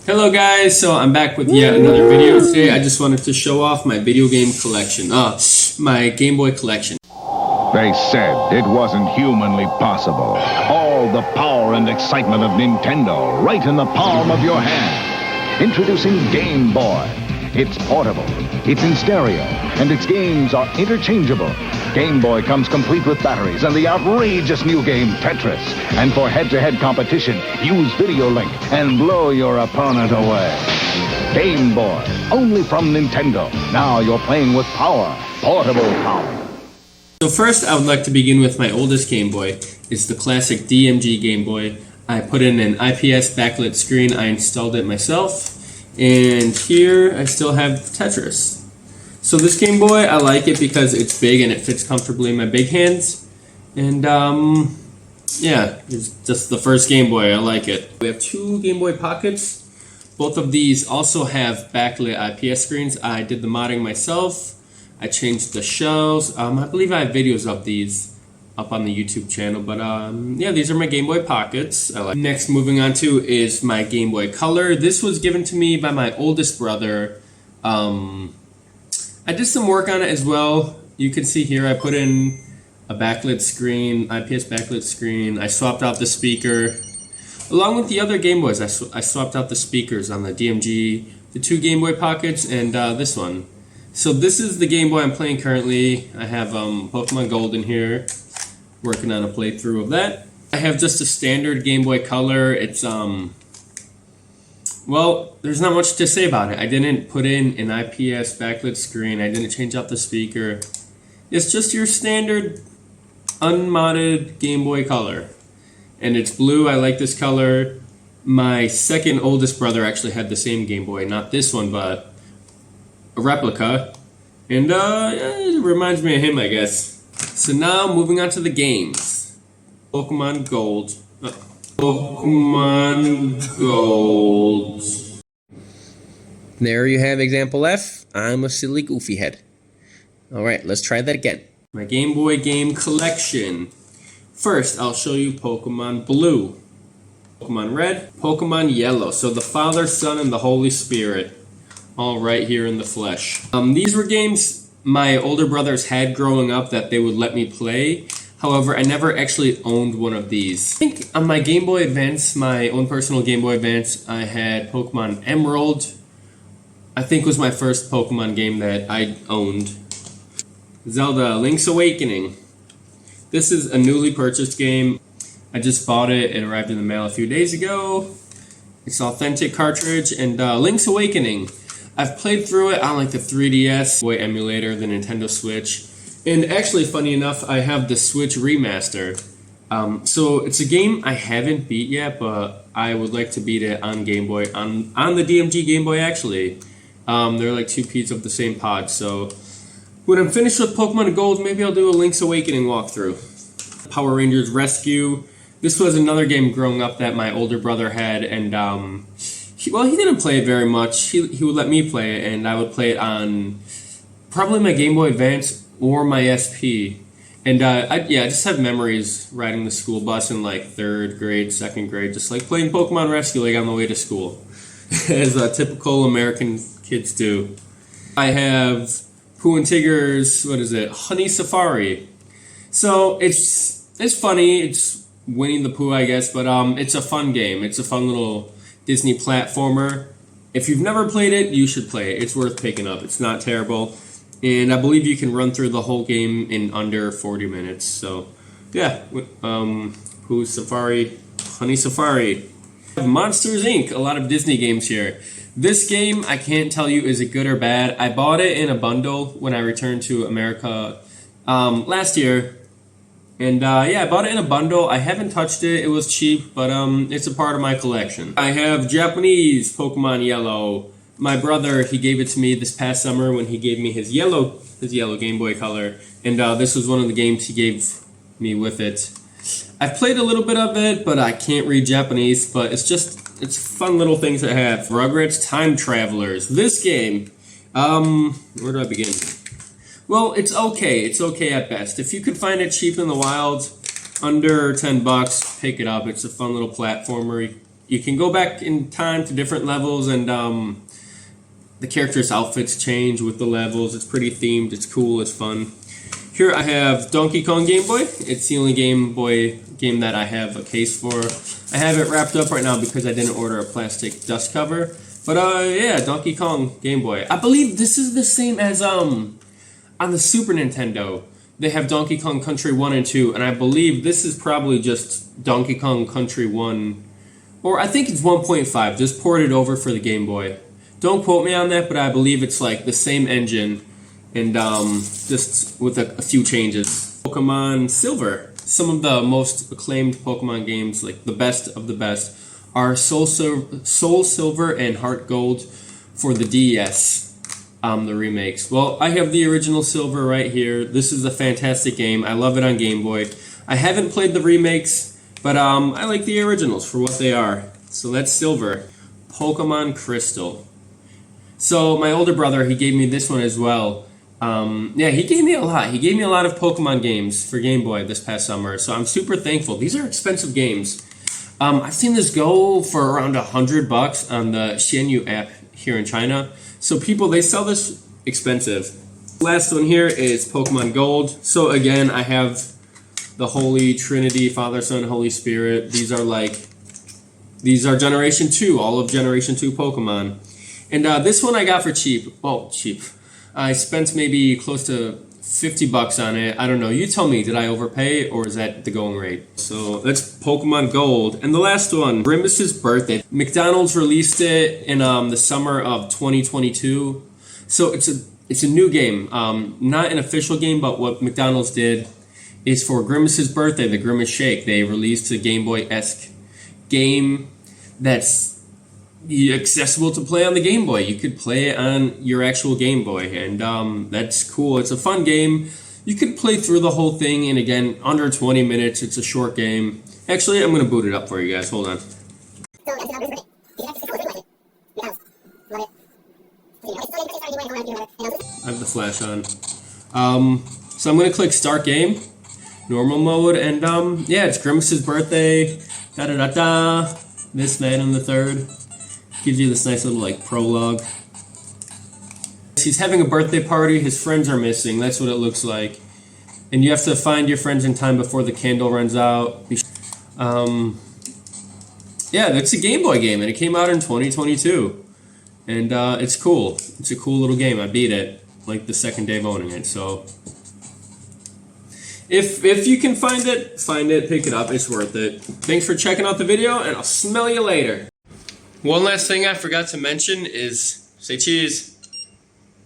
Hello guys, so I'm back with yet another video. Today I just wanted to show off my video game collection, my Game Boy collection. They said it wasn't humanly possible. All the power and excitement of Nintendo right in the palm of your hand. Introducing Game Boy. It's portable, it's in stereo, and its games are interchangeable. Game Boy comes complete with batteries and the outrageous new game Tetris. And for head-to-head competition, use Video Link and blow your opponent away. Game Boy, only from Nintendo. Now you're playing with power, portable power. So first I would like to begin with my oldest Game Boy. It's the classic DMG Game Boy. I put in an IPS backlit screen, I installed it myself. And here I still have Tetris. So this Game Boy, I like it because it's big and it fits comfortably in my big hands. And yeah, it's just the first Game Boy, I like it. We have two Game Boy Pockets. Both of these also have backlit IPS screens. I did the modding myself. I changed the shells. I believe I have videos of these up on the YouTube channel, but yeah, these are my Game Boy Pockets. Next, moving on to is my Game Boy Color. This was given to me by my oldest brother. I did some work on it as well. You can see here I put in a backlit screen, IPS backlit screen. I swapped out the speaker. Along with the other Game Boys, I swapped out the speakers on the DMG, the two Game Boy Pockets, and this one. So this is the Game Boy I'm playing currently. I have Pokemon Gold in here. Working on a playthrough of that. I have just a standard Game Boy Color. It's well, there's not much to say about it. I didn't put in an IPS backlit screen. I didn't change out the speaker. It's just your standard unmodded Game Boy Color. And it's blue. I like this color. My second oldest brother actually had the same Game Boy. Not this one, but a replica. And it reminds me of him, I guess. So now, moving on to the games. Pokemon Gold. Pokemon Gold. There you have example F. I'm a silly goofy head. Alright, let's try that again. My Game Boy game collection. First, I'll show you Pokemon Blue. Pokemon Red. Pokemon Yellow. So the Father, Son, and the Holy Spirit. All right here in the flesh. These were games my older brothers had growing up that they would let me play. However, I never actually owned one of these. I think on my Game Boy Advance, my own personal Game Boy Advance, I had Pokemon Emerald. I think was my first Pokemon game that I owned. Zelda Link's Awakening. This is a newly purchased game. I just bought it. It arrived in the mail a few days ago. It's an authentic cartridge. And Link's Awakening. I've played through it on like the 3DS, Boy emulator, the Nintendo Switch. And actually, funny enough, I have the Switch remaster. So it's a game I haven't beat yet, but I would like to beat it on Game Boy, on the DMG Game Boy actually. They're like two peas of the same pod, so when I'm finished with Pokemon Gold, maybe I'll do a Link's Awakening walkthrough. Power Rangers Rescue. This was another game growing up that my older brother had, and he didn't play it very much. He would let me play it, and I would play it on probably my Game Boy Advance or my SP. And I just have memories riding the school bus in like 3rd grade, 2nd grade, just like playing Pokemon Rescue like on the way to school, as typical American kids do. I have Pooh and Tigger's, Honey Safari. So it's funny, it's Winnie the Pooh, I guess, but it's a fun game. It's a fun little Disney platformer. If you've never played it, you should play it. It's worth picking up. It's not terrible. And I believe you can run through the whole game in under 40 minutes. So, yeah. Pooh Safari, Honey Safari. Monsters, Inc. A lot of Disney games here. This game, I can't tell you is it good or bad. I bought it in a bundle when I returned to America last year. And yeah, I bought it in a bundle. I haven't touched it. It was cheap, but it's a part of my collection. I have Japanese Pokemon Yellow. My brother, he gave it to me this past summer when he gave me his yellow Game Boy Color. And this was one of the games he gave me with it. I've played a little bit of it, but I can't read Japanese, but it's fun little things to have. Rugrats Time Travelers. This game, where do I begin? Well, it's okay. It's okay at best. If you could find it cheap in the wild, under $10, pick it up. It's a fun little platformer. You can go back in time to different levels, and the characters' outfits change with the levels. It's pretty themed. It's cool. It's fun. Here I have Donkey Kong Game Boy. It's the only Game Boy game that I have a case for. I have it wrapped up right now because I didn't order a plastic dust cover. But yeah, Donkey Kong Game Boy. I believe this is the same as on the Super Nintendo. They have Donkey Kong Country 1 and 2, and I believe this is probably just Donkey Kong Country 1, or I think it's 1.5, just ported over for the Game Boy. Don't quote me on that, but I believe it's like the same engine, and just with a few changes. Pokemon Silver. Some of the most acclaimed Pokemon games, like the best of the best, are Soul Silver and Heart Gold for the DS. The remakes. Well, I have the original Silver right here. This is a fantastic game. I love it on Game Boy. I haven't played the remakes, but I like the originals for what they are. So that's Silver. Pokemon Crystal. So my older brother, he gave me this one as well. Yeah, he gave me a lot. He gave me a lot of Pokemon games for Game Boy this past summer, so I'm super thankful. These are expensive games. I've seen this go for around $100 on the Xianyu app here in China. So people, they sell this expensive. Last one here is Pokemon Gold. So again, I have the Holy Trinity, Father, Son, Holy Spirit. These are Generation 2, all of Generation 2 Pokemon. And this one I got for cheap. Well, cheap. I spent maybe close to $50 on it. I don't know. You tell me, did I overpay or is that the going rate? So that's Pokemon Gold. And the last one, Grimace's Birthday. McDonald's released it in the summer of 2022. So it's a new game. Not an official game, but what McDonald's did is for Grimace's Birthday, the Grimace Shake, they released a Game Boy-esque game that's accessible to play on the Game Boy. You could play it on your actual Game Boy, and that's cool. It's a fun game. You could play through the whole thing, and again, under 20 minutes. It's a short game. Actually, I'm going to boot it up for you guys. Hold on. I have the flash on. So I'm going to click Start Game, Normal Mode, and yeah, it's Grimace's Birthday. Da-da-da-da. This man on the third. Gives you this nice little like prologue. He's having a birthday party. His friends are missing. That's what it looks like. And you have to find your friends in time before the candle runs out. Yeah, that's a Game Boy game, and it came out in 2022. And it's cool. It's a cool little game. I beat it like the second day of owning it. So if you can find it, pick it up. It's worth it. Thanks for checking out the video, and I'll smell you later. One last thing I forgot to mention is say cheese.